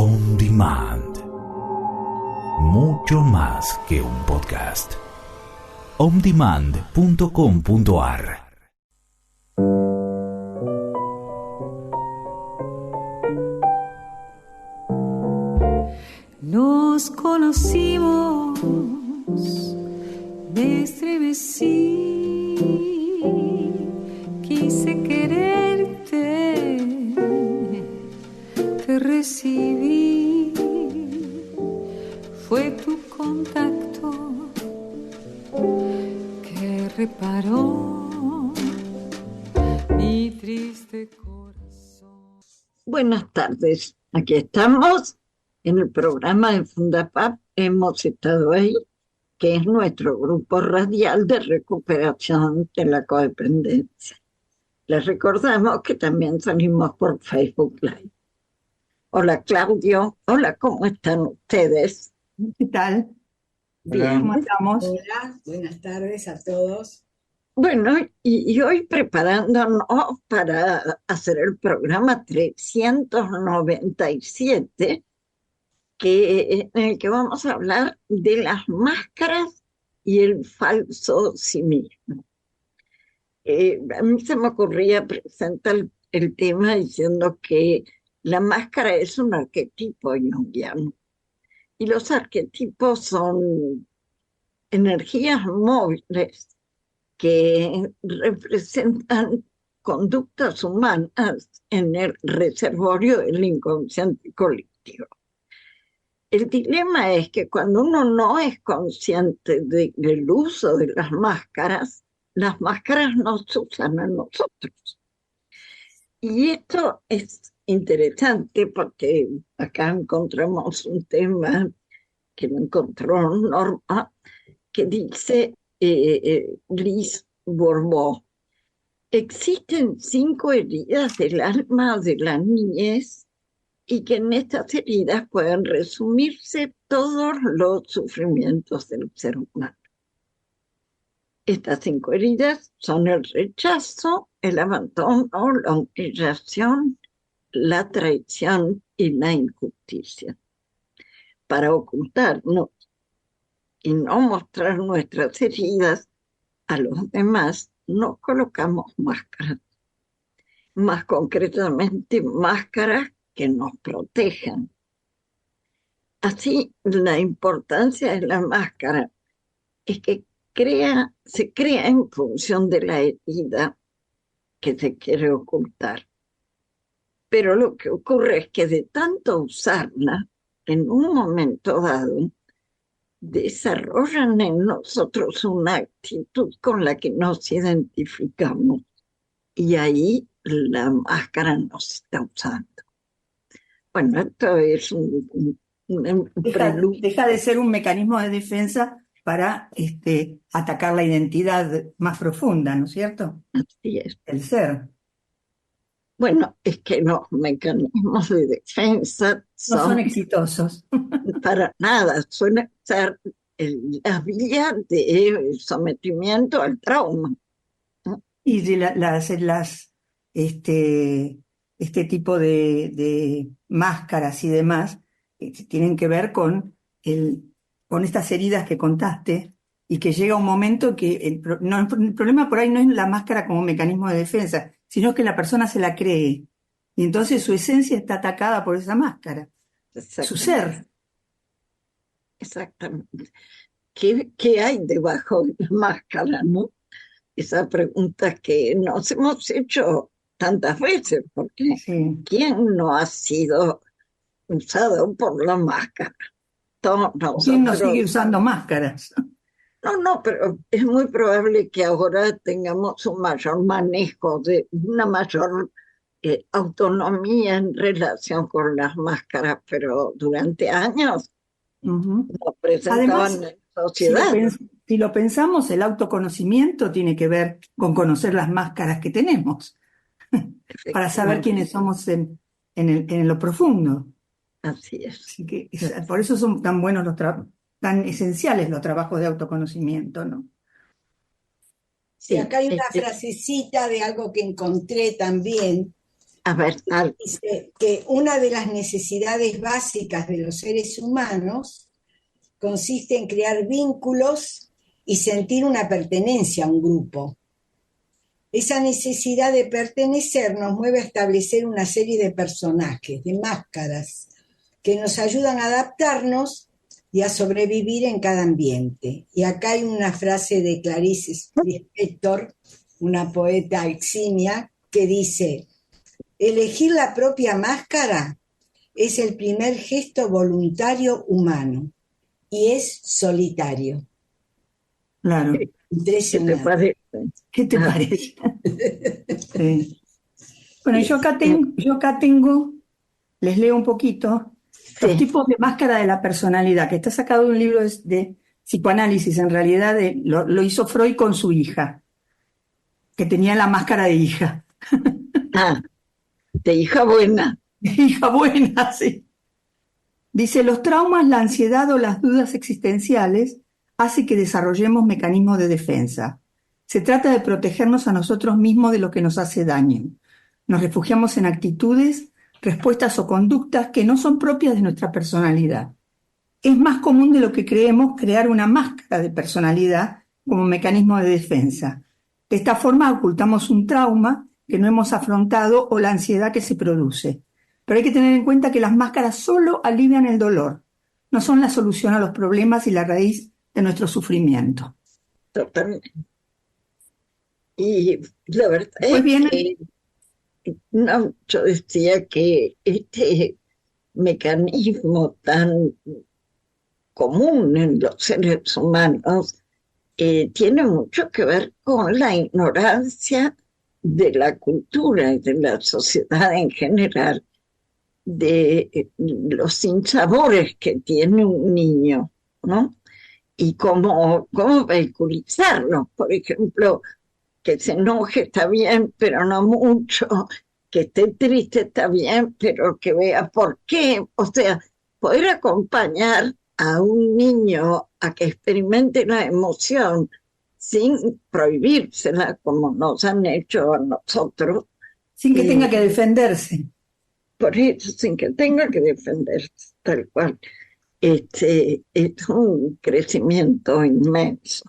On Demand. Mucho más que un podcast. ondemand.com.ar. Nos conocimos, me estremecí, quise quererte, te recibí, fue tu contacto que reparó mi triste corazón. Buenas tardes, aquí estamos en el programa de Fundapap. Hemos estado ahí, que es nuestro grupo radial de recuperación de la codependencia. Les recordamos que también salimos por Facebook Live. Hola Claudio, hola, ¿cómo están ustedes? ¿Qué tal? Bien. ¿Cómo estamos? Hola, buenas tardes a todos. Bueno, y hoy preparándonos para hacer el programa 397, en el que vamos a hablar de las máscaras y el falso sí mismo. A mí se me ocurría presentar el tema diciendo que la máscara es un arquetipo junguiano y los arquetipos son energías móviles que representan conductas humanas en el reservorio del inconsciente colectivo. El dilema es que cuando uno no es consciente del uso de las máscaras nos usan a nosotros. Y esto es interesante porque acá encontramos un tema que lo encontró Norma, que dice Liz Bourbeau: existen 5 heridas del alma de la niñez y que en estas heridas pueden resumirse todos los sufrimientos del ser humano. Estas 5 heridas son el rechazo, el abandono, la humillación, la traición y la injusticia. Para ocultarnos y no mostrar nuestras heridas a los demás, nos colocamos máscaras. Más concretamente, máscaras que nos protejan. Así, la importancia de la máscara es que se crea en función de la herida que se quiere ocultar. Pero lo que ocurre es que de tanto usarla, en un momento dado, desarrollan en nosotros una actitud con la que nos identificamos. Y ahí la máscara nos está usando. Bueno, esto es un preludio. Deja de ser un mecanismo de defensa para atacar la identidad más profunda, ¿no es cierto? Así es. El ser. Bueno, es que los mecanismos de defensa No son exitosos. para nada, suelen ser la vía de sometimiento al trauma. Y este tipo de máscaras y demás tienen que ver con estas heridas que contaste, y que llega un momento que el problema por ahí no es la máscara como mecanismo de defensa, sino que la persona se la cree. Y entonces su esencia está atacada por esa máscara. Su ser. Exactamente. ¿Qué hay debajo de la máscara, no? Esa pregunta que nos hemos hecho tantas veces, porque Sí. ¿quién no ha sido usado por la máscara? Todos ¿Quién no nosotros. sigue usando máscaras? No, pero es muy probable que ahora tengamos un mayor manejo, una mayor autonomía en relación con las máscaras, pero durante años Uh-huh. nos presentaban Además, en sociedad. si lo pensamos, el autoconocimiento tiene que ver con conocer las máscaras que tenemos, para saber quiénes somos en lo profundo. Así es. Así que por eso son tan buenos tan esenciales los trabajos de autoconocimiento, ¿no? Sí, acá hay una frasecita de algo que encontré también, A ver, Dice que una de las necesidades básicas de los seres humanos consiste en crear vínculos y sentir una pertenencia a un grupo. Esa necesidad de pertenecer nos mueve a establecer una serie de personajes, de máscaras, que nos ayudan a adaptarnos y a sobrevivir en cada ambiente. Y acá hay una frase de Clarice Lispector, una poeta eximia, que dice: elegir la propia máscara es el primer gesto voluntario humano y es solitario. Claro. ¿qué te Impresionante. parece? ¿Qué te Ah. parece? Sí. Bueno, yo acá tengo, les leo un poquito, los Sí. tipos de máscara de la personalidad, que está sacado de un libro de psicoanálisis, en realidad lo hizo Freud con su hija, que tenía la máscara de hija. Ah, de hija buena. Hija buena, sí. Dice, los traumas, la ansiedad o las dudas existenciales hace que desarrollemos mecanismos de defensa. Se trata de protegernos a nosotros mismos de lo que nos hace daño. Nos refugiamos en actitudes, respuestas o conductas que no son propias de nuestra personalidad. Es más común de lo que creemos crear una máscara de personalidad como mecanismo de defensa. De esta forma ocultamos un trauma que no hemos afrontado o la ansiedad que se produce. Pero hay que tener en cuenta que las máscaras solo alivian el dolor, no son la solución a los problemas y la raíz de nuestro sufrimiento. Totalmente. Y la verdad Pues es bien, que no, yo decía que este mecanismo tan común en los seres humanos tiene mucho que ver con la ignorancia de la cultura y de la sociedad en general, de los sinsabores que tiene un niño, ¿no? Y cómo vehiculizarlos. Por ejemplo, que se enoje está bien, pero no mucho, que esté triste está bien, pero que vea por qué. O sea, poder acompañar a un niño a que experimente la emoción sin prohibírsela, como nos han hecho a nosotros, sin que tenga que defenderse. por eso, sin que tenga que defenderse, tal cual. Es un crecimiento inmenso.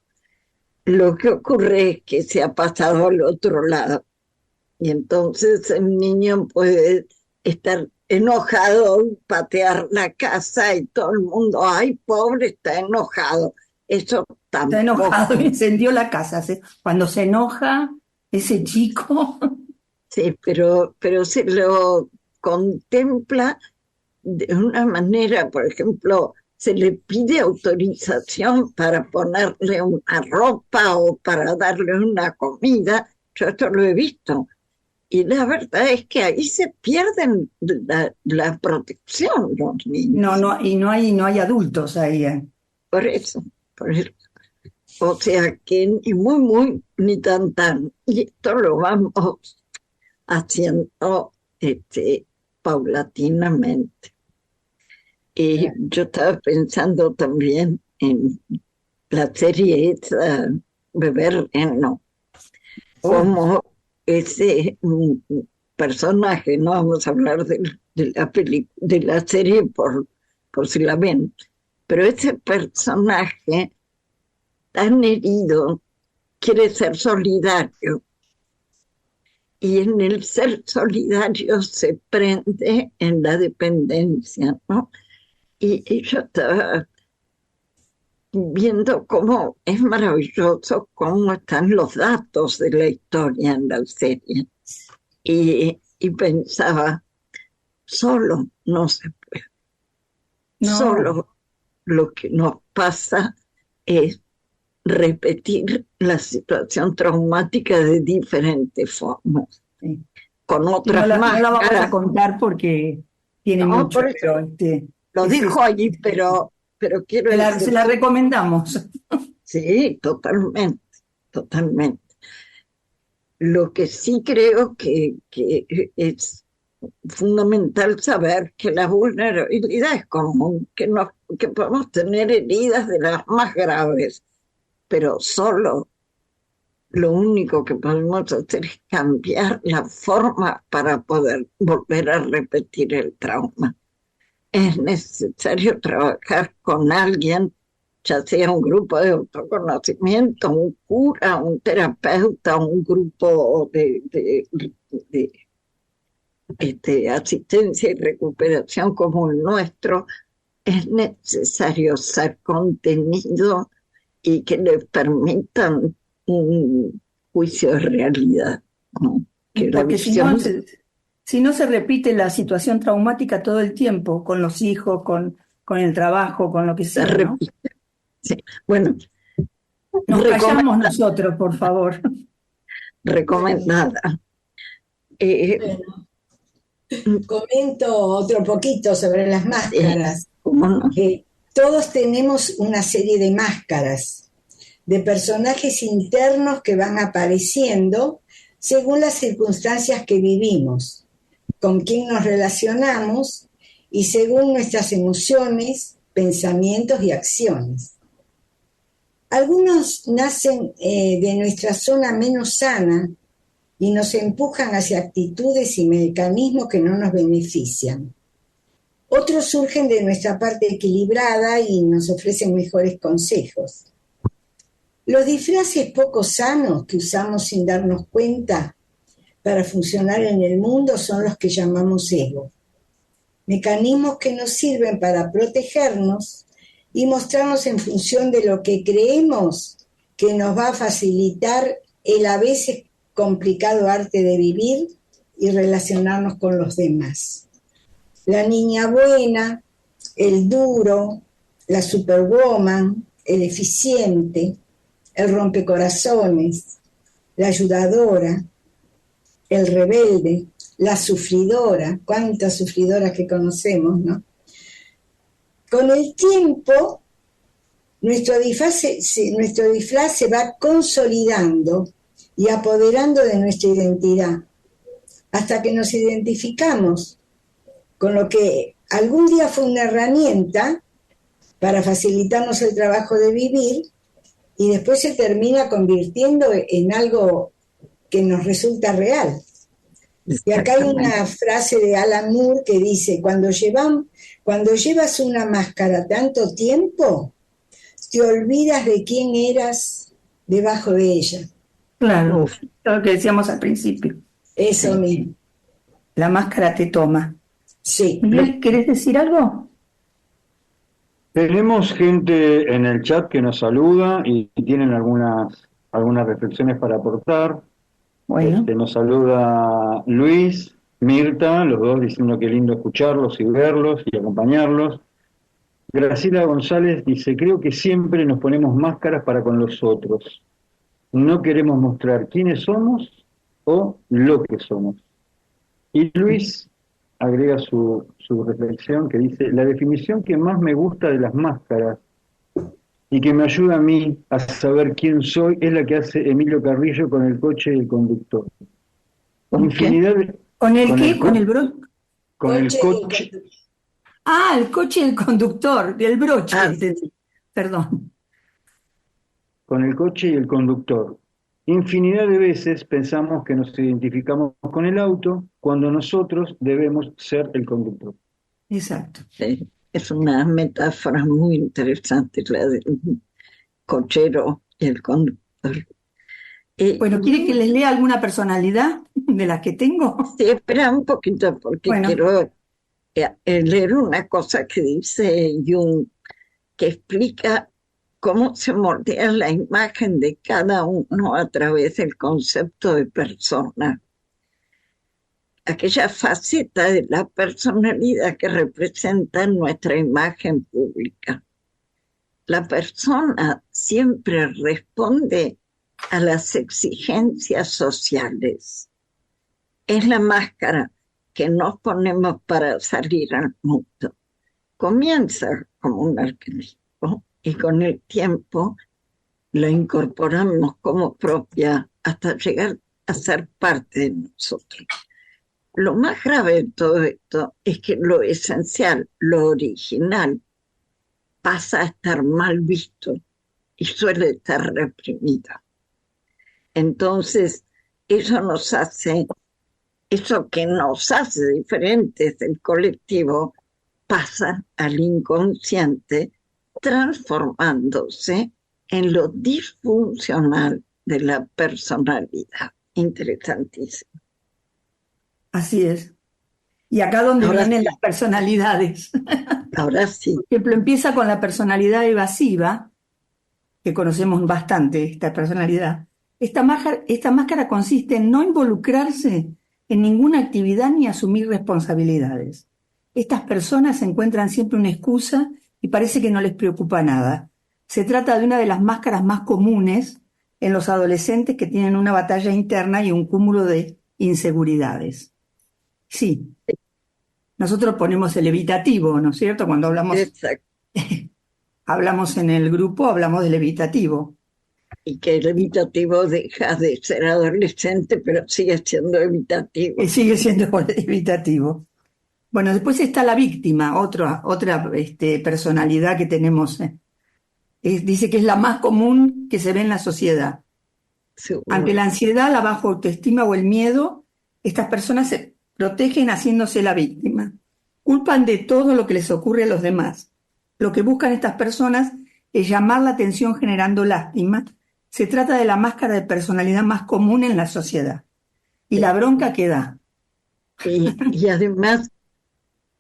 Lo que ocurre es que se ha pasado al otro lado y entonces el niño puede estar enojado, patear la casa y todo el mundo, ay, pobre, está enojado. Eso tampoco. Está enojado y encendió la casa. Cuando se enoja ese chico... Sí, pero se lo contempla de una manera, por ejemplo, se le pide autorización para ponerle una ropa o para darle una comida. Yo esto lo he visto. Y la verdad es que ahí se pierden la protección los niños. No hay adultos ahí. Por eso. O sea que ni muy, ni tan. Y esto lo vamos haciendo paulatinamente. Y yo estaba pensando también en la serie esa, Beber no, como ese personaje, no vamos a hablar de la serie por si la ven, pero ese personaje tan herido quiere ser solidario. Y en el ser solidario se prende en la dependencia, ¿no? Y yo estaba viendo cómo es maravilloso cómo están los datos de la historia en la serie. Y pensaba, solo no se puede. No. Solo lo que nos pasa es repetir la situación traumática de diferentes formas. Sí. Con otras no máscaras. la vamos a contar porque tiene mucho, pero lo dijo allí, pero quiero decir... Se la recomendamos. Sí, totalmente. Lo que sí creo que es fundamental saber que la vulnerabilidad es común, que podemos tener heridas de las más graves, pero solo lo único que podemos hacer es cambiar la forma para poder volver a repetir el trauma. Es necesario trabajar con alguien, ya sea un grupo de autoconocimiento, un cura, un terapeuta, un grupo de asistencia y recuperación como el nuestro. Es necesario ser contenido y que le permitan un juicio de realidad, ¿no? Que la Porque visión si no se repite la situación traumática todo el tiempo, con los hijos, con el trabajo, con lo que se sea, ¿no? repite. Sí. Bueno, Nos callamos recomendada. nosotros, por favor. Recomendada. Bueno, comento otro poquito sobre las máscaras. ¿Cómo no? Todos tenemos una serie de máscaras, de personajes internos que van apareciendo según las circunstancias que vivimos, con quién nos relacionamos y según nuestras emociones, pensamientos y acciones. Algunos nacen de nuestra zona menos sana y nos empujan hacia actitudes y mecanismos que no nos benefician. Otros surgen de nuestra parte equilibrada y nos ofrecen mejores consejos. Los disfraces poco sanos que usamos sin darnos cuenta para funcionar en el mundo son los que llamamos ego. Mecanismos que nos sirven para protegernos y mostrarnos en función de lo que creemos que nos va a facilitar el a veces complicado arte de vivir y relacionarnos con los demás. La niña buena, el duro, la superwoman, el eficiente, el rompecorazones, la ayudadora, el rebelde, la sufridora, cuántas sufridoras que conocemos, ¿no? Con el tiempo, nuestro disfraz se va consolidando y apoderando de nuestra identidad, hasta que nos identificamos con lo que algún día fue una herramienta para facilitarnos el trabajo de vivir y después se termina convirtiendo en algo que nos resulta real. Y acá hay una frase de Alan Moore que dice, cuando llevas una máscara tanto tiempo, te olvidas de quién eras debajo de ella. Claro, lo que decíamos al principio. Eso mismo. La máscara te toma. Sí. Miguel, ¿querés decir algo? Tenemos gente en el chat que nos saluda y tienen algunas reflexiones para aportar. Bueno, Nos saluda Luis, Mirta, los dos diciendo que lindo escucharlos y verlos y acompañarlos. Graciela González dice, creo que siempre nos ponemos máscaras para con los otros. No queremos mostrar quiénes somos o lo que somos. Y Luis agrega su reflexión que dice, la definición que más me gusta de las máscaras y que me ayuda a mí a saber quién soy es la que hace Emilio Carrillo con el coche y el conductor. Infinidad de, ¿con el qué? ¿Con el broche? Con el coche. Ah, el coche y el conductor, del broche. Ah, Perdón. Con el coche y el conductor. Infinidad de veces pensamos que nos identificamos con el auto cuando nosotros debemos ser el conductor. Exacto. sí, es una metáfora muy interesante la del cochero y el conductor. Bueno, ¿quiere que les lea alguna personalidad de las que tengo? Sí, espera un poquito porque Bueno. quiero leer una cosa que dice Jung, que explica cómo se moldea la imagen de cada uno a través del concepto de persona. Aquella faceta de la personalidad que representa nuestra imagen pública. La persona siempre responde a las exigencias sociales. Es la máscara que nos ponemos para salir al mundo. Comienza como un arquetipo y con el tiempo la incorporamos como propia hasta llegar a ser parte de nosotros. Lo más grave de todo esto es que lo esencial, lo original, pasa a estar mal visto y suele estar reprimido. Entonces, eso nos hace, eso que nos hace diferentes del colectivo, pasa al inconsciente, transformándose en lo disfuncional de la personalidad. Interesantísimo. Así es. Y acá donde Ahora vienen sí, las personalidades. ahora sí. Por ejemplo, empieza con la personalidad evasiva, que conocemos bastante esta personalidad. Esta máscara consiste en no involucrarse en ninguna actividad ni asumir responsabilidades. Estas personas encuentran siempre una excusa y parece que no les preocupa nada. Se trata de una de las máscaras más comunes en los adolescentes que tienen una batalla interna y un cúmulo de inseguridades. Sí, nosotros ponemos el evitativo, ¿no es cierto? Cuando Exacto. hablamos en el grupo, hablamos del evitativo. Y que el evitativo deja de ser adolescente, pero sigue siendo evitativo. Que sigue siendo evitativo. Bueno, después está la víctima, otra personalidad que tenemos. Dice que es la más común que se ve en la sociedad. Seguro. Ante la ansiedad, la baja autoestima o el miedo, estas personas se protegen haciéndose la víctima. Culpan de todo lo que les ocurre a los demás. Lo que buscan estas personas es llamar la atención generando lástima. Se trata de la máscara de personalidad más común en la sociedad. Y la bronca que da. Y además,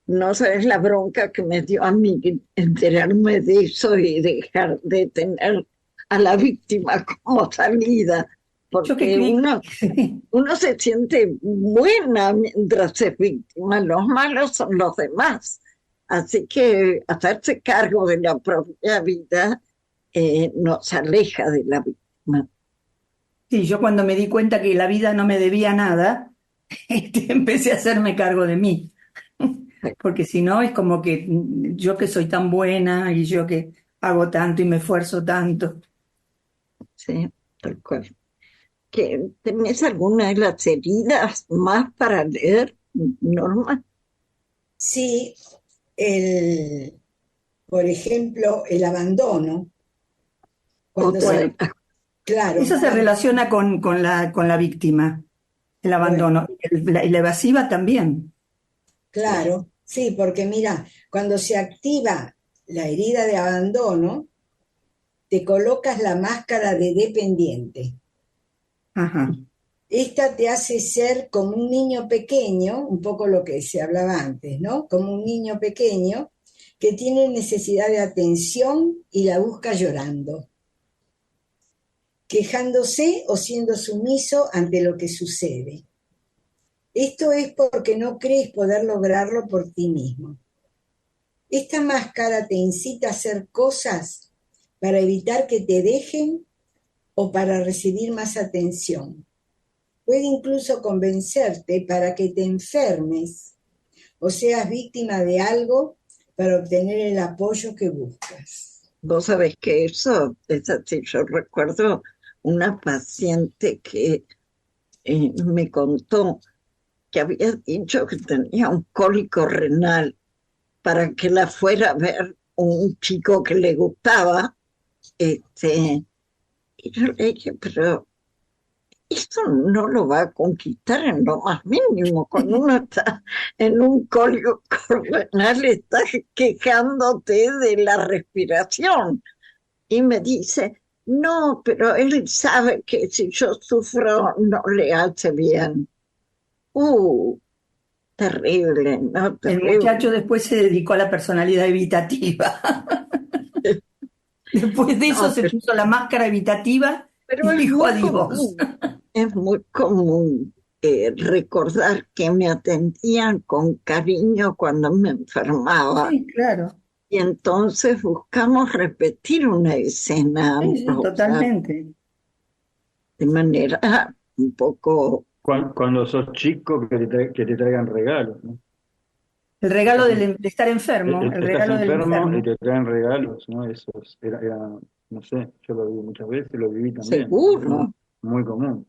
no sabes la bronca que me dio a mí enterarme de eso y dejar de tener a la víctima como salida, Yo que porque creí. uno se siente buena mientras es víctima, los malos son los demás. Así que hacerse cargo de la propia vida nos aleja de la víctima. Sí, yo cuando me di cuenta que la vida no me debía nada, empecé a hacerme cargo de mí. Porque si no, es como que yo que soy tan buena y yo que hago tanto y me esfuerzo tanto. Sí, tal cual. ¿Tenés alguna de las heridas más para leer, Norma? Sí, por ejemplo, el abandono. Cuando Otra de se, las- claro, Eso se relaciona con la víctima, el bueno, abandono. Y la evasiva también. claro, sí, porque mira, cuando se activa la herida de abandono, te colocas la máscara de dependiente. Ajá. Esta te hace ser como un niño pequeño, un poco lo que se hablaba antes, ¿no? Como un niño pequeño que tiene necesidad de atención y la busca llorando, quejándose o siendo sumiso ante lo que sucede. Esto es porque no crees poder lograrlo por ti mismo. Esta máscara te incita a hacer cosas para evitar que te dejen o para recibir más atención. Puede incluso convencerte para que te enfermes o seas víctima de algo para obtener el apoyo que buscas. Vos sabés que eso es así. Yo recuerdo una paciente que me contó que había dicho que tenía un cólico renal para que la fuera a ver un chico que le gustaba. Y yo le dije, pero esto no lo va a conquistar en lo más mínimo. Cuando uno está en un cólico renal, estás quejándote de la respiración. Y me dice, no, pero él sabe que si yo sufro no le hace bien. Uh, Terrible, ¿no? El Terrible. muchacho después se dedicó a la personalidad evitativa. Después de eso No, se puso la máscara evitativa pero y dijo adiós. es muy común recordar que me atendían con cariño cuando me enfermaba. Sí, claro. Y entonces buscamos repetir una escena, Sí, sí, o sea, totalmente. de manera un poco... Cuando sos chico, que te traigan regalos, ¿no? El regalo Estás, de estar enfermo, el estás regalo del enfermo y enfermo. te traen regalos, ¿no? No sé, yo lo viví muchas veces, lo viví también, Seguro. muy común.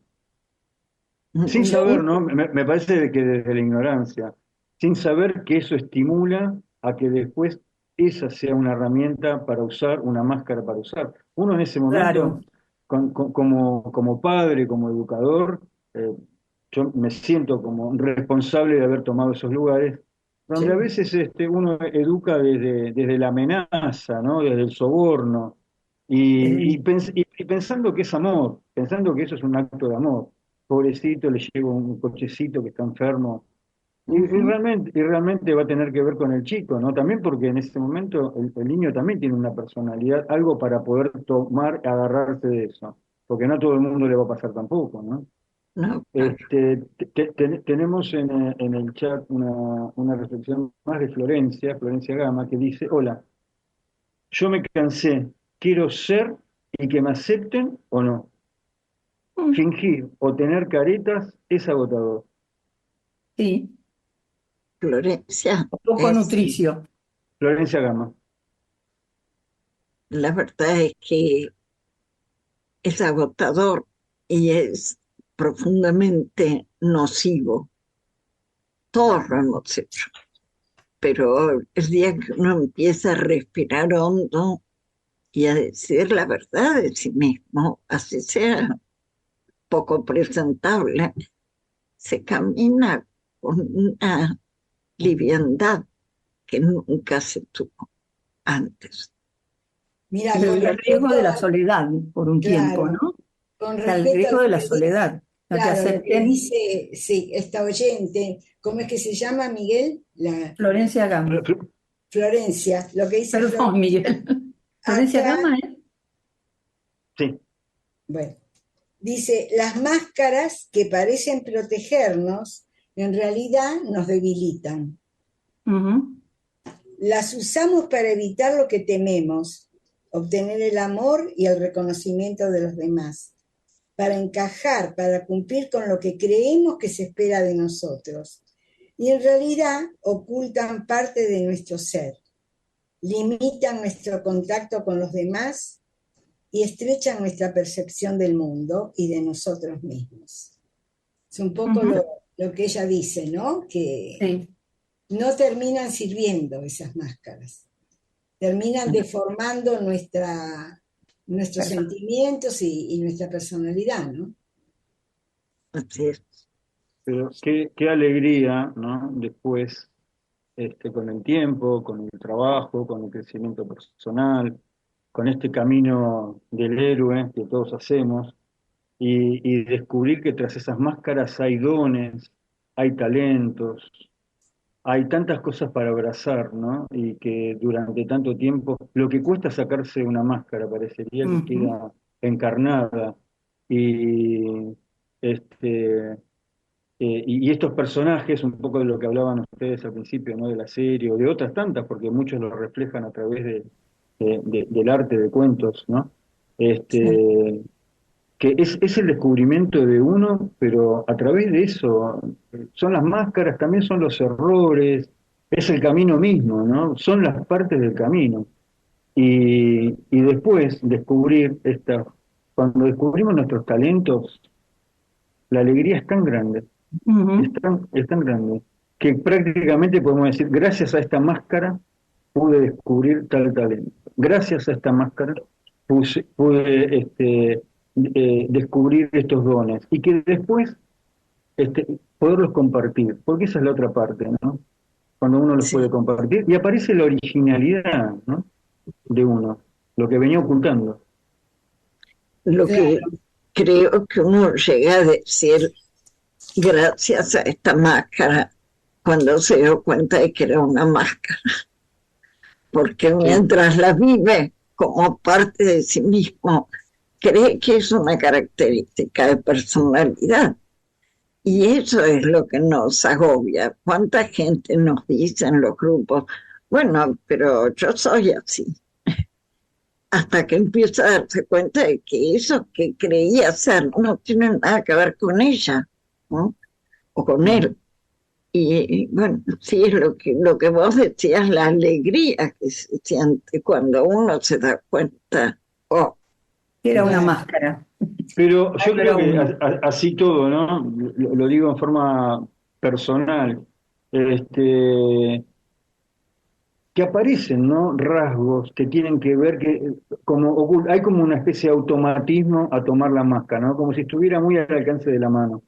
Sin Yo, saber, ¿no? Me parece que desde la ignorancia, sin saber que eso estimula a que después esa sea una herramienta para usar, una máscara para usar. Uno en ese momento Claro. como padre, como educador, eh, yo me siento como responsable de haber tomado esos lugares, donde a Sí. veces uno educa desde la amenaza, ¿no? Desde el soborno, Eh, y pensando que es amor, pensando que eso es un acto de amor. Pobrecito, le llevo un cochecito que está enfermo. ujú. Y realmente va a tener que ver con el chico, ¿no? También porque en ese momento el niño también tiene una personalidad, algo para poder tomar, agarrarse de eso, porque no a todo el mundo le va a pasar tampoco, ¿no? No, claro. Tenemos en el chat una reflexión más de Florencia Gama, que dice, hola, yo me cansé, quiero ser y que me acepten o no. Mm, Fingir o tener caretas es agotador. sí, Florencia, un poco nutricio. Florencia Gama. la verdad es que es agotador y es profundamente nocivo. Todos lo hemos hecho, pero el día que uno empieza a respirar hondo y a decir la verdad de sí mismo, así sea poco presentable, se camina con una liviandad que nunca se tuvo antes. Mira, Y con el riesgo respecto de la a, soledad por un tiempo, ¿no? claro, O con sea, el respecto a riesgo lo de la que dice, soledad, no te claro, lo que acepten. dice, sí, esta oyente, ¿cómo es que se llama, Miguel? Florencia Gama. Florencia, lo que dice Perdón, Florencia, Miguel. Florencia acá, Gama, ¿eh? Sí. bueno, dice, las máscaras que parecen protegernos, en realidad nos debilitan. Ujú, Las usamos para evitar lo que tememos, obtener el amor y el reconocimiento de los demás, para encajar, para cumplir con lo que creemos que se espera de nosotros. Y en realidad ocultan parte de nuestro ser, limitan nuestro contacto con los demás y estrechan nuestra percepción del mundo y de nosotros mismos. Es un poco ujú, lo que ella dice, ¿no? Que sí. no terminan sirviendo esas máscaras, terminan deformando nuestros Persona. sentimientos y nuestra personalidad, ¿no? Así es. Pero qué alegría, ¿no? Después, con el tiempo, con el trabajo, con el crecimiento personal, con este camino del héroe que todos hacemos, y descubrir que tras esas máscaras hay dones, hay talentos, hay tantas cosas para abrazar, ¿no? Y que durante tanto tiempo, lo que cuesta sacarse una máscara parecería que Ujú, queda encarnada. Y este y estos personajes, un poco de lo que hablaban ustedes al principio, ¿no? De la serie o de otras tantas, porque muchos lo reflejan a través del arte de cuentos, ¿no? Sí. Este, que es el descubrimiento de uno, pero a través de eso son las máscaras, también son los errores, es el camino mismo, ¿no? Son las partes del camino. Y después cuando descubrimos nuestros talentos, la alegría es tan grande, ujú. es tan grande, que prácticamente podemos decir, gracias a esta máscara pude descubrir tal talento. Gracias a esta máscara pude descubrir estos dones y que después poderlos compartir, porque esa es la otra parte, ¿no? Cuando uno los puede Sí. compartir y aparece la originalidad, ¿no? De uno, lo que venía ocultando. Lo que Claro, creo que uno llega a decir gracias a esta máscara cuando se dio cuenta de que era una máscara, porque Sí, mientras la vive como parte de sí mismo, cree que es una característica de personalidad. Y eso es lo que nos agobia. ¿Cuánta gente nos dice en los grupos, bueno, pero yo soy así? Hasta que empieza a darse cuenta de que eso que creía ser no tiene nada que ver con ella, ¿no? O con ujú, él. Y bueno, sí es lo que vos decías, la alegría que se siente cuando uno se da cuenta, oh, Era una claro. máscara. pero Ay, yo no creo era que uno. así todo, ¿no? Lo digo en forma personal. Este, que aparecen, ¿no? Rasgos que tienen que ver que hay como una especie de automatismo a tomar la máscara, ¿no? Como si estuviera muy al alcance de la mano,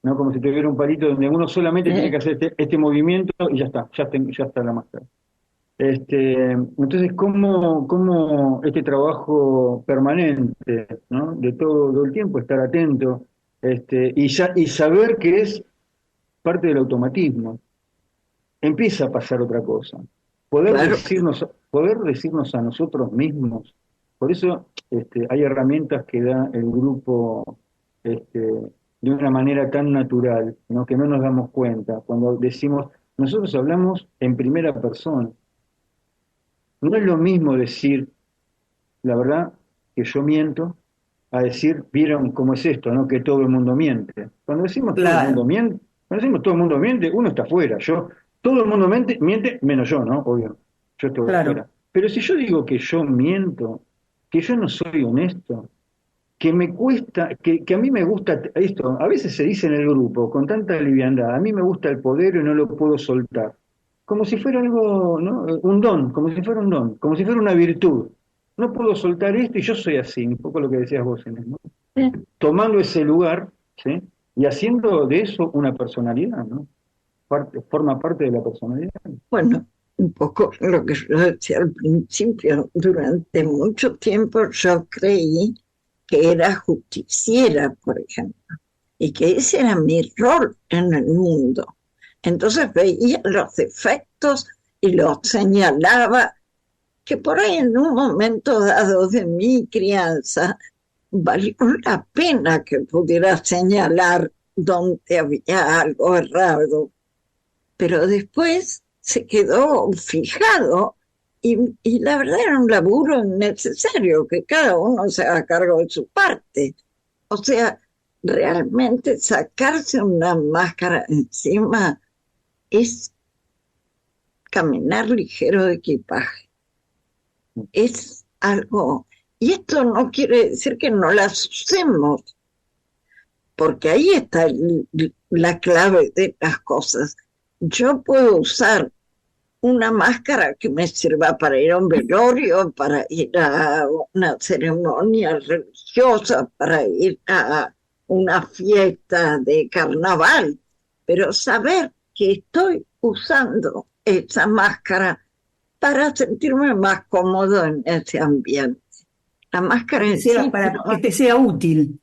¿no? Como si tuviera un palito donde uno solamente tiene que hacer este movimiento y ya está la máscara. Entonces, ¿cómo este trabajo permanente, ¿no? De todo el tiempo, estar atento, y saber que es parte del automatismo, empieza a pasar otra cosa. Claro. Poder decirnos a nosotros mismos. Por eso hay herramientas que da el grupo de una manera tan natural, ¿no? Que no nos damos cuenta. Cuando decimos, nosotros hablamos en primera persona. No es lo mismo decir, la verdad, que yo miento, a decir, vieron cómo es esto, ¿no? Que todo el mundo miente. Cuando decimos Claro. cuando decimos todo el mundo miente, uno está afuera. Todo el mundo miente, menos yo, ¿no? Obvio. Yo estoy Claro. afuera. Pero si yo digo que yo miento, que yo no soy honesto, que me cuesta, que a mí me gusta esto, a veces se dice en el grupo con tanta liviandad, a mí me gusta el poder y no lo puedo soltar. Como si fuera algo, ¿no? Un don, como si fuera un don, como si fuera una virtud. No puedo soltar esto y yo soy así, un poco lo que decías vos, Inés, ¿no? Tomando ese lugar, ¿sí? Y haciendo de eso una personalidad, ¿no? Forma parte de la personalidad. Bueno, un poco lo que yo decía al principio, durante mucho tiempo yo creí que era justiciera, por ejemplo, y que ese era mi rol en el mundo. Entonces veía los defectos y los señalaba, que por ahí en un momento dado de mi crianza valió la pena que pudiera señalar donde había algo errado, pero después se quedó fijado y la verdad era un laburo innecesario, que cada uno se haga cargo de su parte. O sea, realmente sacarse una máscara encima es caminar ligero de equipaje. Es algo, y esto no quiere decir que no las usemos, porque ahí está la clave de las cosas. Yo puedo usar una máscara que me sirva para ir a un velorio, para ir a una ceremonia religiosa, para ir a una fiesta de carnaval, pero saber que estoy usando esa máscara para sentirme más cómodo en ese ambiente. La máscara en sí, Para que te sea útil.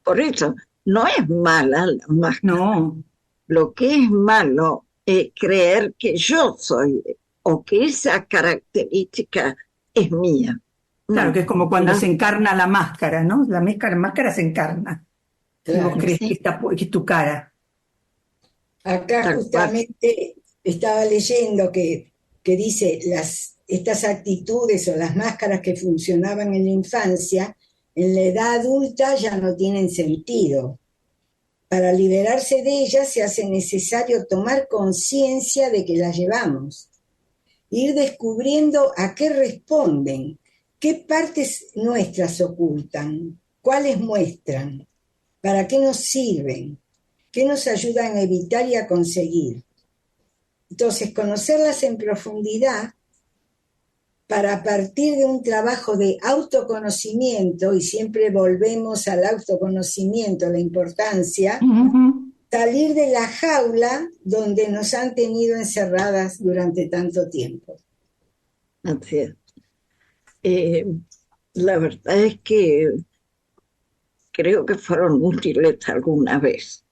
por eso, no es mala la máscara. No. Lo que es malo es creer que yo soy o que esa característica es mía. Claro, No, que es como cuando no. se encarna la máscara, ¿no? La máscara se encarna. Y Claro. vos crees Sí. que es tu cara. Acá Tal justamente estaba leyendo que dice estas actitudes o las máscaras que funcionaban en la infancia, en la edad adulta ya no tienen sentido. Para liberarse de ellas se hace necesario tomar conciencia de que las llevamos, ir descubriendo a qué responden, qué partes nuestras ocultan, cuáles muestran, para qué nos sirven, qué nos ayudan a evitar y a conseguir. Entonces, conocerlas en profundidad para a partir de un trabajo de autoconocimiento, y siempre volvemos al autoconocimiento, la importancia, salir de la jaula donde nos han tenido encerradas durante tanto tiempo. Así es. La verdad es que creo que fueron útiles alguna vez.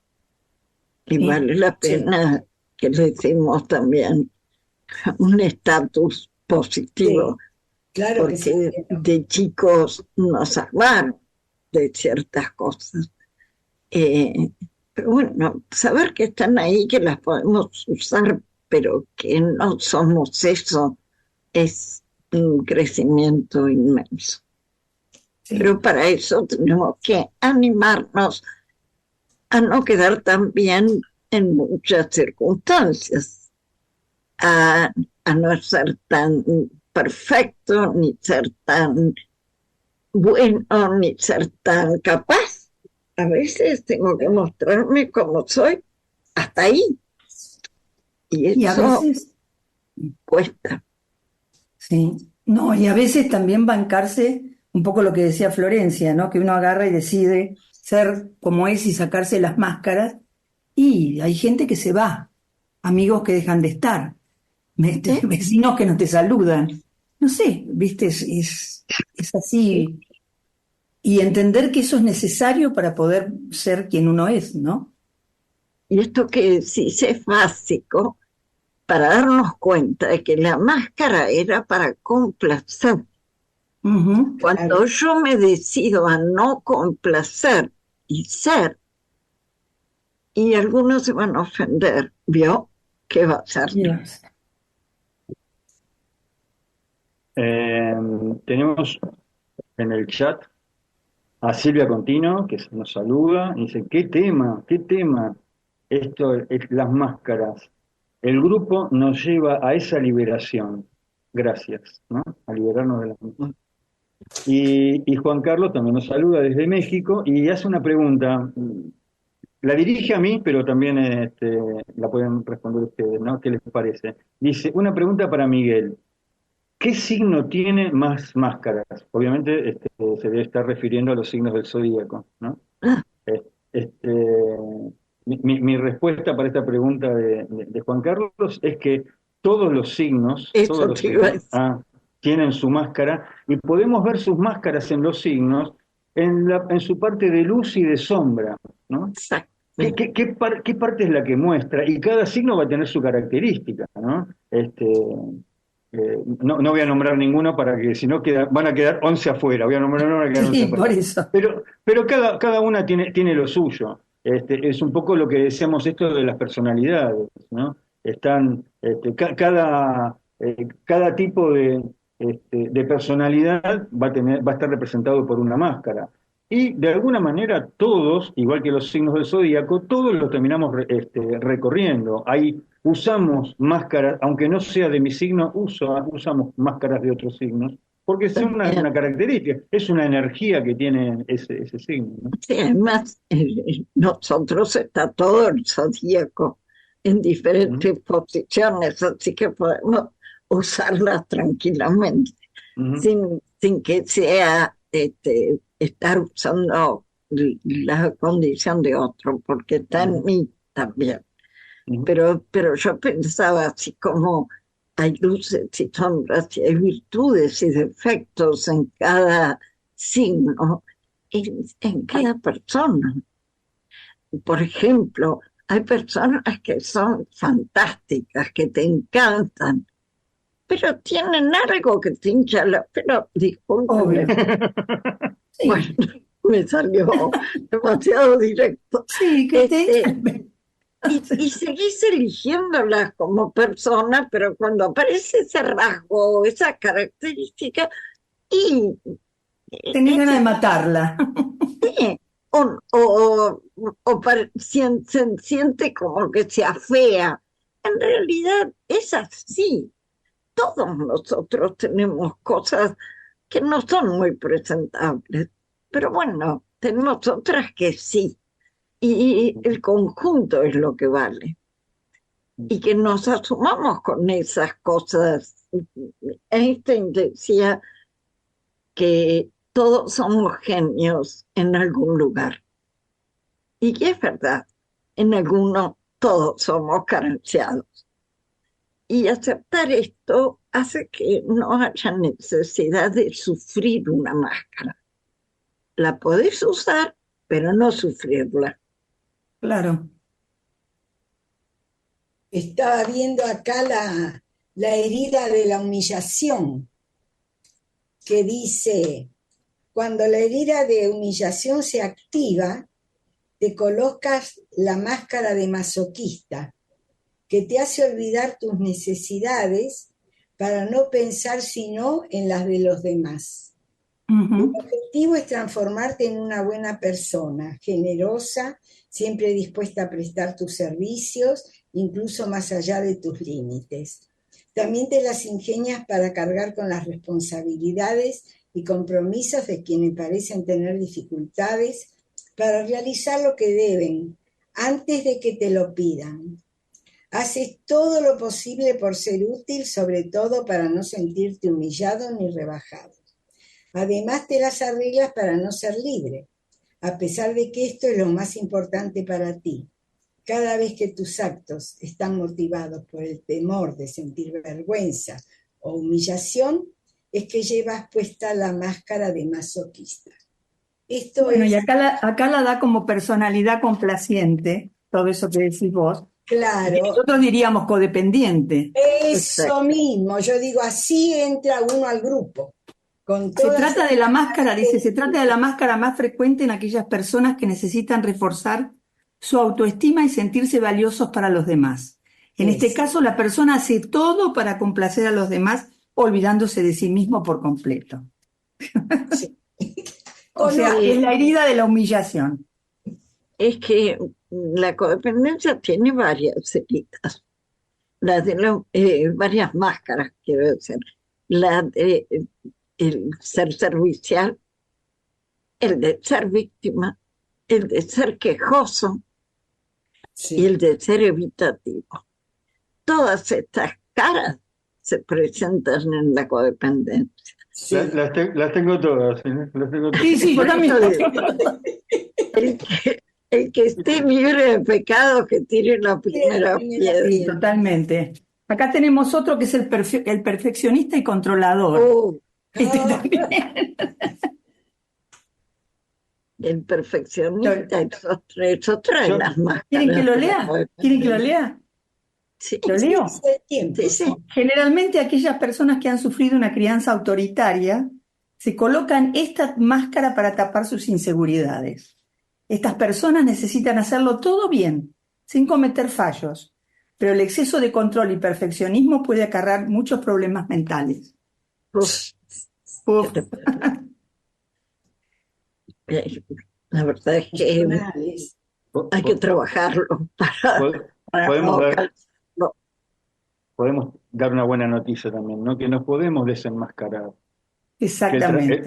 Y Sí. vale la pena que le hicimos también un estatus positivo, Claro que sí. porque de chicos nos salvaron de ciertas cosas. Pero bueno, saber que están ahí, que las podemos usar, pero que no somos eso, es un crecimiento inmenso. Sí. Pero para eso tenemos que animarnos a no quedar tan bien en muchas circunstancias, a no ser tan perfecto, ni ser tan bueno, ni ser tan capaz. A veces tengo que mostrarme como soy, hasta ahí. Y Y a eso veces, cuesta. Sí. No, y a veces también bancarse un poco lo que decía Florencia, ¿no? Que uno agarra y decide ser como es y sacarse las máscaras, y hay gente que se va, amigos que dejan de estar, ¿Eh? vecinos que no te saludan. No sé, viste, es así. Y entender que eso es necesario para poder ser quien uno es, ¿no? Y esto que decís es básico para darnos cuenta de que la máscara era para complacer. Ujú. Cuando yo me decido a no complacer y ser, y algunos se van a ofender, ¿vio? ¿Qué va a hacer? Dios. Tenemos en el chat a Silvia Contino, que nos saluda, y dice, qué tema, esto es las máscaras. El grupo nos lleva a esa liberación. Gracias, ¿no? A liberarnos de las máscaras. Y Juan Carlos también nos saluda desde México y hace una pregunta. La dirige a mí, pero también la pueden responder ustedes, ¿no? ¿Qué les parece? Dice, una pregunta para Miguel. ¿Qué signo tiene más máscaras? Obviamente se debe estar refiriendo a los signos del zodíaco, ¿no? Ah, Es- Este, mi respuesta para esta pregunta de Juan Carlos es que todos eso los te iba a signos decir. tienen su máscara y podemos ver sus máscaras en los signos en su parte de luz y de sombra, ¿no? Exactamente. ¿Qué parte es la que muestra? Y cada signo va a tener su característica, ¿no? No voy a nombrar ninguno para que, si no, van a quedar 11 afuera. Voy a nombrar uno, van a quedar 11 Sí, por afuera. eso. Pero cada una tiene lo suyo. Es un poco lo que decíamos esto de las personalidades, ¿no? Están, cada tipo de personalidad va a estar representado por una máscara. Y de alguna manera todos, igual que los signos del zodíaco, todos los terminamos recorriendo. Usamos máscaras, aunque no sea de mi signo, usamos máscaras de otros signos, porque es También. una característica, es una energía que tiene ese signo, ¿no? Sí, además, nosotros está todo el zodíaco en Ujú, diferentes posiciones, así que podemos usarlas tranquilamente, ujú, sin que sea estar usando la condición de otro, porque está en ujú, mí también. ujú. Pero yo pensaba así como hay luces y sombras y hay virtudes y defectos en cada signo, en cada persona. Por ejemplo, hay personas que son fantásticas, que te encantan, pero tienen algo que te hincha la... Pero discúlpenme, Obvio. bueno, Sí, me salió demasiado directo. sí, que te Este, echan. y seguís eligiéndolas como persona, pero cuando aparece ese rasgo, esa característica, y Tenés ganas de ese matarla. sí, se siente como que se afea. En realidad es así. Todos nosotros tenemos cosas que no son muy presentables, pero bueno, tenemos otras que sí. Y el conjunto es lo que vale. Y que nos asumamos con esas cosas. Einstein decía que todos somos genios en algún lugar. Y que es verdad, en alguno todos somos carenciados. Y aceptar esto hace que no haya necesidad de sufrir una máscara. La podés usar, pero no sufrirla. Claro. Estaba viendo acá la herida de la humillación, que dice, cuando la herida de humillación se activa, te colocas la máscara de masoquista, que te hace olvidar tus necesidades para no pensar sino en las de los demás. El Ujú. objetivo es transformarte en una buena persona, generosa, siempre dispuesta a prestar tus servicios, incluso más allá de tus límites. También te las ingenias para cargar con las responsabilidades y compromisos de quienes parecen tener dificultades para realizar lo que deben antes de que te lo pidan. Haces todo lo posible por ser útil, sobre todo para no sentirte humillado ni rebajado. Además, te las arreglas para no ser libre, a pesar de que esto es lo más importante para ti. Cada vez que tus actos están motivados por el temor de sentir vergüenza o humillación, es que llevas puesta la máscara de masoquista. Esto Bueno, y es acá la da como personalidad complaciente, todo eso que decís vos. Y claro, nosotros diríamos codependiente. eso Exacto. mismo. Yo digo, así entra uno al grupo, con Se todas trata de la máscara, dice, se estas trata de la máscara más frecuente en aquellas personas que necesitan reforzar su autoestima y sentirse valiosos para los demás. En este Es, caso, la persona hace todo para complacer a los demás, olvidándose de sí mismo por completo. sí. O sea, es Sí, la herida de la humillación. es que la codependencia tiene varias heridas. Varias máscaras, quiero decir. La de el ser servicial, el de ser víctima, el de ser quejoso y el Sí. de ser evitativo. Todas estas caras se presentan en la codependencia. Sí. Las tengo todas, ¿sí? Las tengo todas. Sí, yo Por también. eso digo, el que esté libre de pecado, que tire la primera piedra. Sí, totalmente. Acá tenemos otro que es el perfeccionista y controlador. Oh, Este Ah, también. el perfeccionista, eso trae Yo- las ¿Quieren que máscaras lo de la lea? ¿Quieren que lo codependencia. lea? Sí, ¿Lo sí, leo? es el tiempo. sí, sí. Generalmente aquellas personas que han sufrido una crianza autoritaria se colocan esta máscara para tapar sus inseguridades. Estas personas necesitan hacerlo todo bien, sin cometer fallos, pero el exceso de control y perfeccionismo puede acarrear muchos problemas mentales. Uf, Uf, la verdad es que Emocionales. hay que trabajarlo para podemos no dar, cansarlo. podemos dar una buena noticia también, ¿no? Que nos podemos desenmascarar. exactamente.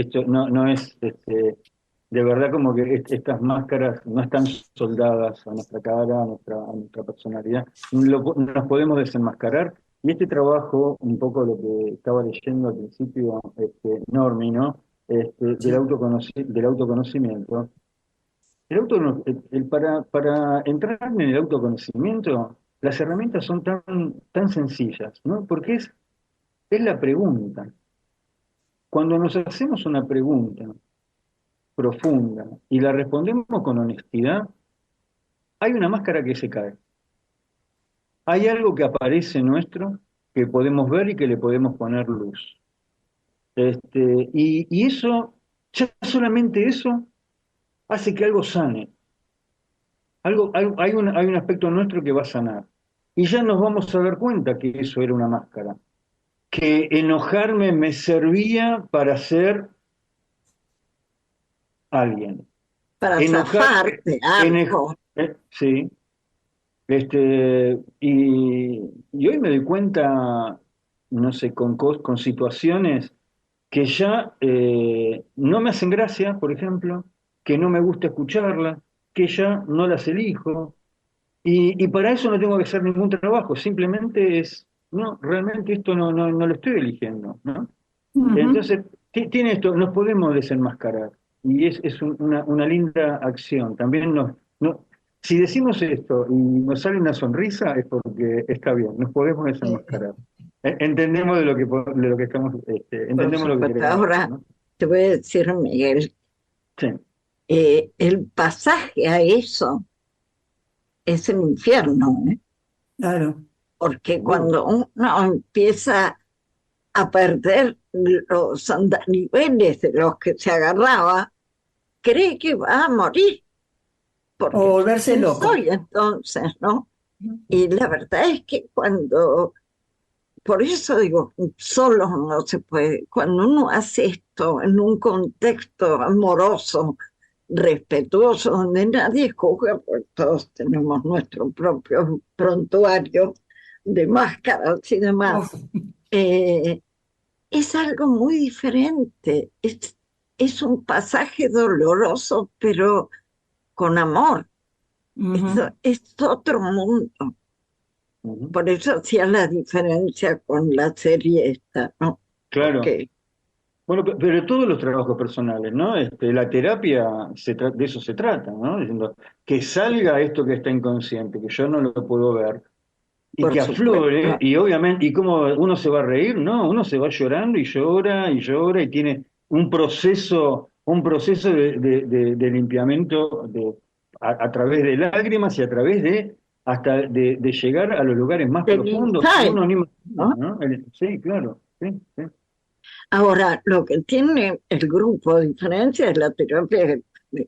Esto no es de verdad como que estas máscaras no están soldadas a nuestra cara, a nuestra personalidad. Nos podemos desenmascarar. Y este trabajo, un poco lo que estaba leyendo al principio, Normi, ¿no? Sí. Del autoconocimiento. Para entrar en el autoconocimiento, las herramientas son tan sencillas, ¿no? Porque es la pregunta. Cuando nos hacemos una pregunta profunda y la respondemos con honestidad, hay una máscara que se cae. Hay algo que aparece nuestro que podemos ver y que le podemos poner luz. Y eso, ya solamente eso, hace que algo sane. Hay un aspecto nuestro que va a sanar. Y ya nos vamos a dar cuenta que eso era una máscara. Que enojarme me servía para ser alguien. Para Enojar, zafarte algo. sí. Y hoy me doy cuenta, no sé, con situaciones que ya no me hacen gracia, por ejemplo, que no me gusta escucharlas, que ya no las elijo, y para eso no tengo que hacer ningún trabajo, simplemente no, realmente esto no lo estoy eligiendo, ¿no? Ujú. Entonces, tiene esto, nos podemos desenmascarar y es una linda acción. También si decimos esto y nos sale una sonrisa es porque está bien, nos podemos desenmascarar. Entendemos de lo que estamos, Por entendemos lo que supuesto. queremos decir, Ahora ¿no? te voy a decir, Miguel, Sí, el pasaje a eso es el infierno, ¿eh? Claro. Porque cuando uno empieza a perder los andaniveles de los que se agarraba, cree que va a morir, O porque volverse ¿quién loco. soy entonces, no? Y la verdad es que por eso digo, solo no se puede, cuando uno hace esto en un contexto amoroso, respetuoso, donde nadie juzga, pues todos tenemos nuestro propio prontuario de máscaras y demás. Uf, Es algo muy diferente. Es un pasaje doloroso, pero con amor. Ujú. Es otro mundo. Ujú. Por eso hacía la diferencia con la serie esta, ¿no? Claro. Porque, Bueno, pero todos los trabajos personales, ¿no? La terapia de eso se trata, ¿no? Diciendo que salga esto que está inconsciente, que yo no lo puedo ver, y por que aflore, supuesto, y obviamente, y cómo uno se va a reír, ¿no? Uno se va llorando y llora, y tiene un proceso de limpiamiento a través de lágrimas y a través hasta de llegar a los lugares más del profundos que insight, uno ni imagina, ¿no? ¿no? Sí, claro, sí, sí. Ahora, lo que tiene el grupo, a diferencia de la terapia,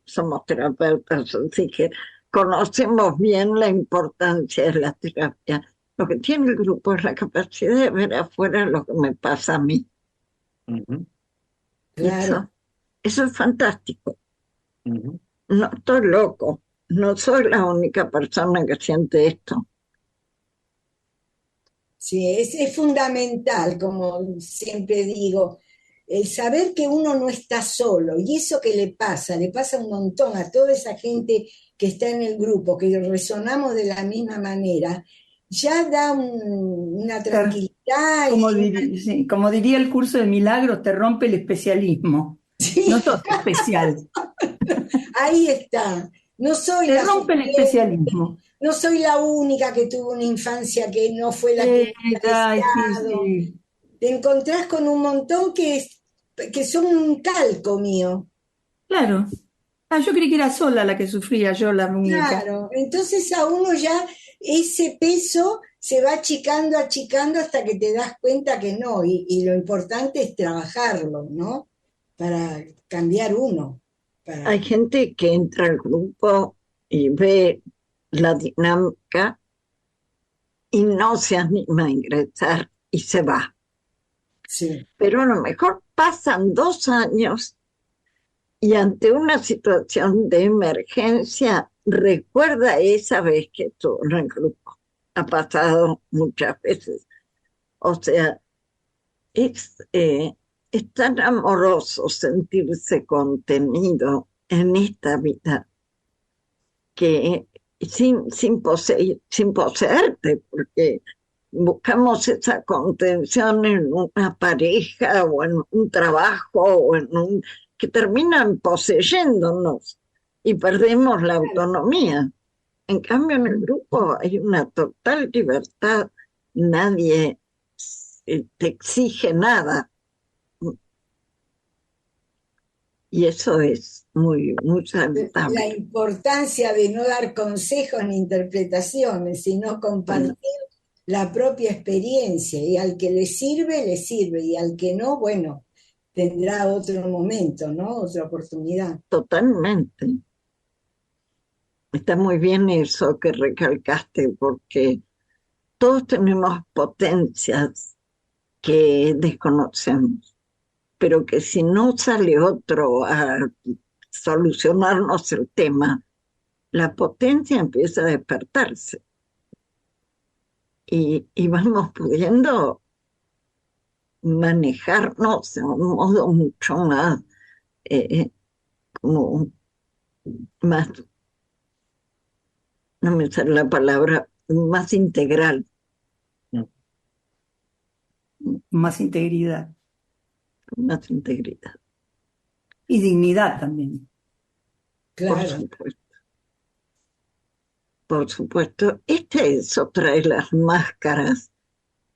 somos terapeutas, así que conocemos bien la importancia de la terapia. Lo que tiene el grupo es la capacidad de ver afuera lo que me pasa a mí. Ujú, Y Claro. eso es fantástico. ujú. No estoy loco. No soy la única persona que siente esto. Sí, es fundamental, como siempre digo, el saber que uno no está solo y eso que le pasa un montón a toda esa gente que está en el grupo, que resonamos de la misma manera, ya da una Claro. tranquilidad Como, y sí, como diría el curso de milagros, te rompe el especialismo. No sí, sos especial, ahí está. No soy te la rompe el suplente, especialismo. no soy la única que tuvo una infancia que no fue la que hubiera Ay, sí, deseado. sí. Te encontrás con un montón que son un calco mío. Claro. Ah, yo creí que era sola la que sufría, yo la única. Claro, entonces a uno ya ese peso se va achicando hasta que te das cuenta que no, y lo importante es trabajarlo, ¿no? Para cambiar uno. Hay Para... gente que entra al grupo y ve la dinámica y no se anima a ingresar y se va. Sí, Pero a lo mejor pasan 2 años y ante una situación de emergencia recuerda esa vez que estuvo en el grupo. Ha pasado muchas veces. O sea, es tan amoroso sentirse contenido en esta vida que sin poseerte, porque buscamos esa contención en una pareja o en un trabajo o que terminan poseyéndonos y perdemos la autonomía. En cambio, en el grupo hay una total libertad, nadie te exige nada y eso es muy la saludable. importancia de no dar consejos ni interpretaciones, sino Bueno, compartir la propia experiencia, y al que le sirve, y al que no, bueno, tendrá otro momento, ¿no? Otra oportunidad. totalmente. Está muy bien eso que recalcaste, porque todos tenemos potencias que desconocemos, pero que si no sale otro a solucionarnos el tema, la potencia empieza a despertarse y vamos pudiendo manejarnos de un modo mucho más, eh, como más, no me sale la palabra, más integral, Más integridad más integridad, y dignidad también. por Claro, supuesto. Por supuesto, esta es otra de las máscaras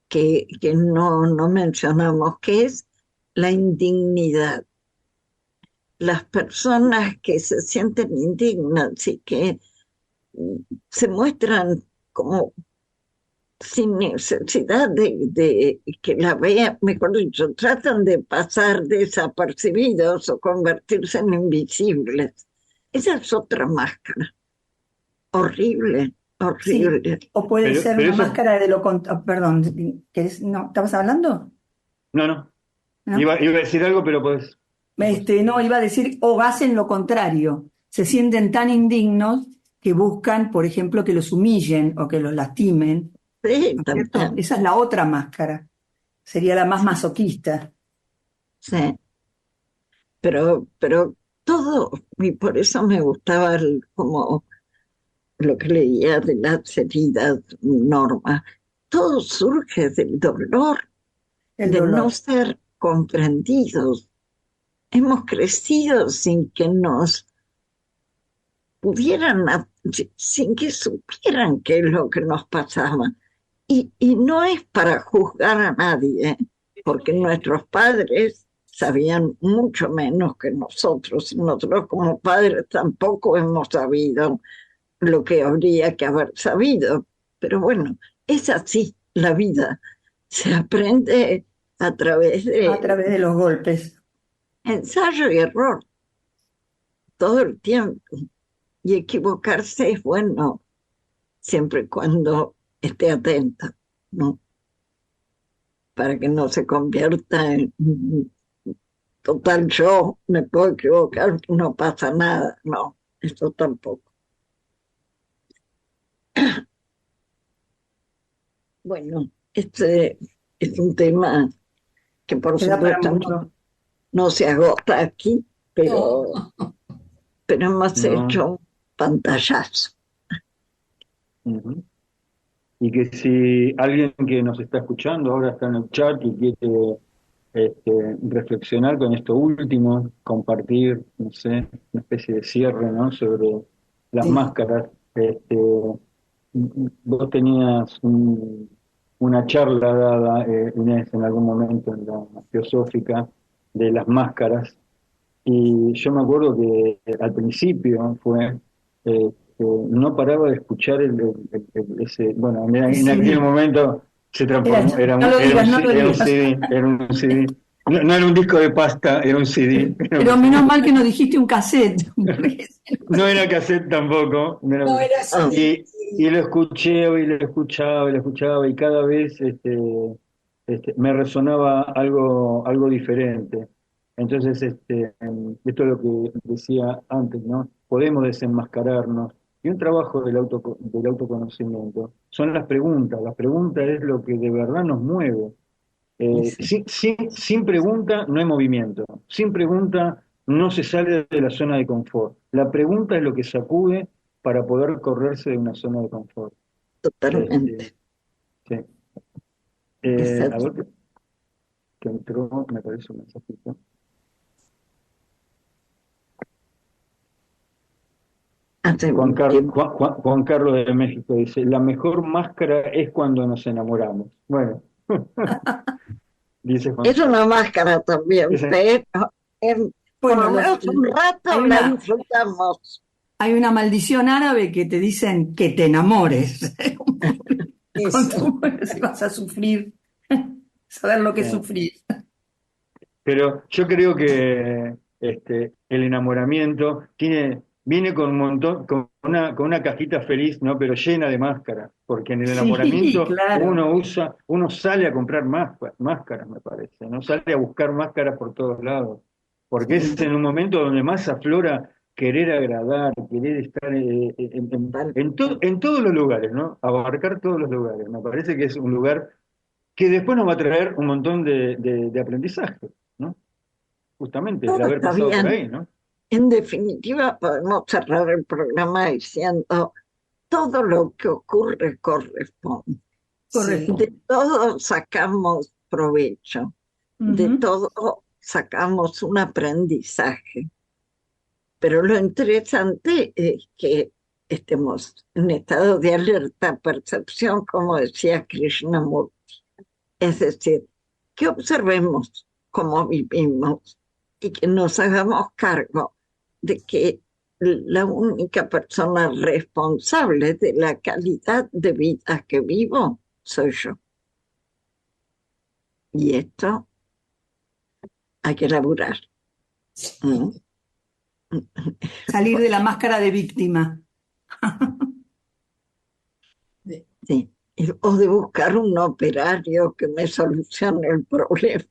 que no mencionamos, que es la indignidad. Las personas que se sienten indignas y que se muestran como sin necesidad de que la vean, mejor dicho, tratan de pasar desapercibidos o convertirse en invisibles. Esa es otra máscara. Horrible, Sí, horrible. o puede ser Pero una eso, máscara de lo perdón, no, ¿estabas hablando? no. ¿No? Iba a decir algo, pero pues, No, iba a decir, o hacen lo contrario, se sienten tan indignos que buscan, por ejemplo, que los humillen o que los lastimen, Sí, ¿no es cierto? también. Esa es la otra máscara, sería la más masoquista. Sí, pero todo, y por eso me gustaba como lo que leía de las heridas, Norma, todo surge del dolor, El de no dolor. ser comprendidos. Hemos crecido sin que nos pudieran, sin que supieran qué es lo que nos pasaba. Y no es para juzgar a nadie, porque nuestros padres sabían mucho menos que nosotros. Nosotros como padres tampoco hemos sabido lo que habría que haber sabido. Pero bueno, es así la vida. Se aprende a través A de través de los golpes. ensayo y error todo el tiempo. Y equivocarse es bueno, siempre y cuando esté atenta, ¿no? Para que no se convierta en total yo me puedo equivocar, no pasa nada. No, eso tampoco. Bueno, este es un tema que por Te da para supuesto mucho. no se agota aquí, pero hemos No. hecho un pantallazo. Ujú. Y que si alguien que nos está escuchando ahora está en el chat y quiere reflexionar con esto último, compartir, no sé, una especie de cierre, ¿no? Sobre las Sí. máscaras. Vos tenías una charla dada, Inés, en algún momento en la Teosófica, de las máscaras, y yo me acuerdo que al principio no paraba de escuchar ese, bueno, El en aquel CD. momento se transformó, No lo digas, no lo era un digas. CD, era un CD. No, no era un disco de pasta, era un CD. Pero menos mal que no dijiste un cassette. No era cassette tampoco. No era así. Y lo escuché, y lo escuchaba, y lo escuchaba, y cada vez me resonaba algo diferente. Entonces, esto es lo que decía antes, ¿no? Podemos desenmascararnos. Y un trabajo del autoconocimiento son las preguntas. La pregunta es lo que de verdad nos mueve. Sin pregunta no hay movimiento. Sin pregunta no se sale de la zona de confort. La pregunta es lo que sacude para poder correrse de una zona de confort. Totalmente. Sí. A ver que entró, me parece un mensajito. Juan Carlos de México dice, la mejor máscara es cuando nos enamoramos. Bueno, dice Juan. Es una máscara también, pero por lo menos un rato la disfrutamos. Hay una maldición árabe que te dicen que te enamores. Si vas a sufrir, saber lo que es sufrir. Pero yo creo que el enamoramiento viene con un montón, con una cajita feliz, ¿no? Pero llena de máscaras, porque en el enamoramiento claro. uno sale a comprar máscaras, me parece, ¿no? Sale a buscar máscaras por todos lados, porque es en un momento donde más aflora querer agradar, querer estar en todos los lugares, ¿no? Abarcar todos los lugares. Me parece que es un lugar que después nos va a traer un montón de aprendizaje, ¿no? Justamente, el haber pasado por ahí, ¿no? En definitiva, podemos cerrar el programa diciendo, todo lo que ocurre corresponde. De todo sacamos provecho, de todo sacamos un aprendizaje. Pero lo interesante es que estemos en estado de alerta percepción, como decía Krishnamurti. Es decir, que observemos cómo vivimos y que nos hagamos cargo de que la única persona responsable de la calidad de vida que vivo soy yo. Y esto hay que laburar. Salir de la máscara de víctima. Sí. O de buscar un operario que me solucione el problema.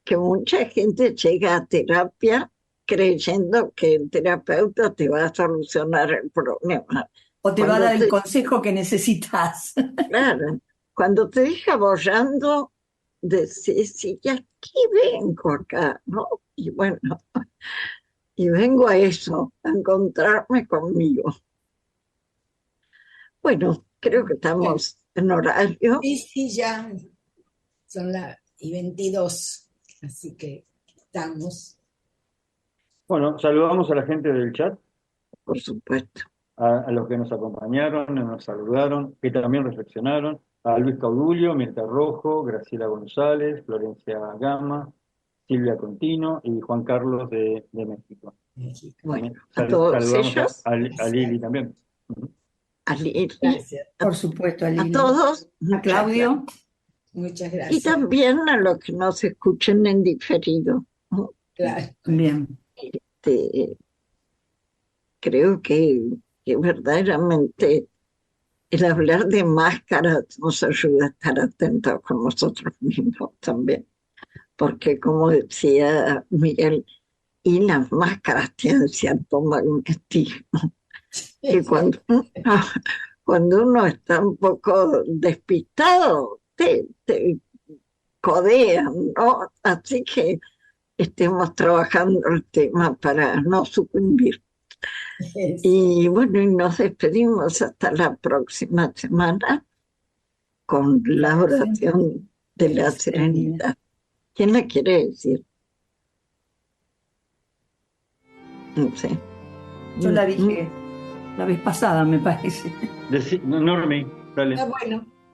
Que mucha gente llega a terapia creyendo que el terapeuta te va a solucionar el problema. O te va a dar el consejo que necesitas. Claro. Cuando te deja bollando, decís, ¿y aquí vengo acá? ¿No? Y bueno, y vengo a eso, a encontrarme conmigo. Bueno, creo que estamos en horario. Sí, ya son las 22, así que estamos. Bueno, saludamos a la gente del chat, Por supuesto. a los que nos acompañaron, nos saludaron, que también reflexionaron, a Luis Caudulio, Mirta Rojo, Graciela González, Florencia Gama, Silvia Contino y Juan Carlos de México. Bueno, a todos Saludamos ellos. a Lili también. A Lili. Gracias. Por supuesto, a A Lili. todos. A Claudio. Muchas Y gracias. también a los que nos escuchen en diferido. Claro. Bien. Creo que verdaderamente el hablar de máscaras nos ayuda a estar atentos con nosotros mismos también. Porque como decía Miguel, y las máscaras tienen cierto magnetismo. Y cuando uno está un poco despistado, te codean, ¿no? Así que estemos trabajando el tema para no sucumbir. Y bueno, y nos despedimos hasta la próxima semana con la oración de la serenidad. ¿Quién la quiere decir? No sé. Yo la dije la vez pasada, me parece. Normi, dale. Ah,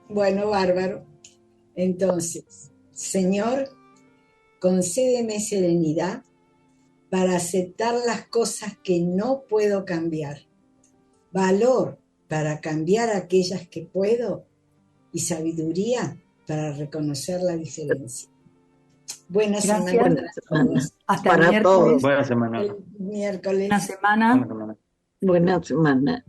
bueno, bárbaro. Entonces, Señor, concédeme serenidad para aceptar las cosas que no puedo cambiar, valor para cambiar aquellas que puedo y sabiduría para reconocer la diferencia. Buena Gracias. semana Buena para semana. todos. Hasta Para el miércoles. todos. Buena semana. El miércoles. Una semana. Buena semana. Buena semana.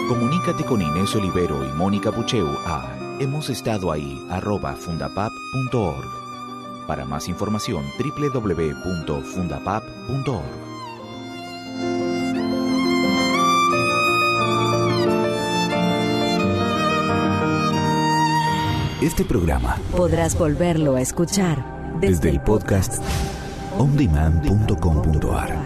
Comunícate con Inés Olivero y Mónica Pucheu a hemosestadoahí@fundapap.org. Para más información, www.fundapap.org. Este programa Podrás volverlo a escuchar desde el podcast ondemand.com.ar.